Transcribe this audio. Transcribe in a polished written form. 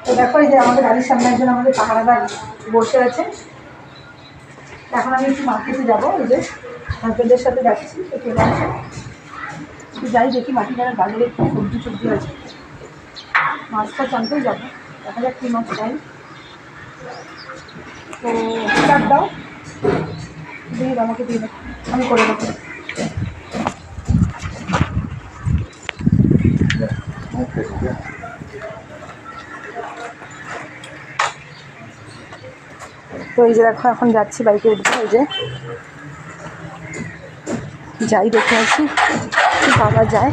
তো দেখো এই যে আমাদের গাড়ির সামনে একজন আমাদের পাহারাদার বসে আছে। এখন আমি একটু মার্কেটে যাবো, এই যে হাজবেন্ডের সাথে যাচ্ছি, তো চলে আসে একটু যাই দেখি মাটিখানার বাজারে একটু সবজি আছে, মাছ টাছ আনতেই যাবো, দেখা যাক কী মাছ চাই। তো চাপ দাও, দিয়ে দাও, আমাকে দিয়ে দাও, আমি করে দেবো। তো এই যে দেখো এখন যাচ্ছি, বাইকে উঠবো, এই যে যাই দেখে আসি কি পাওয়া যায়।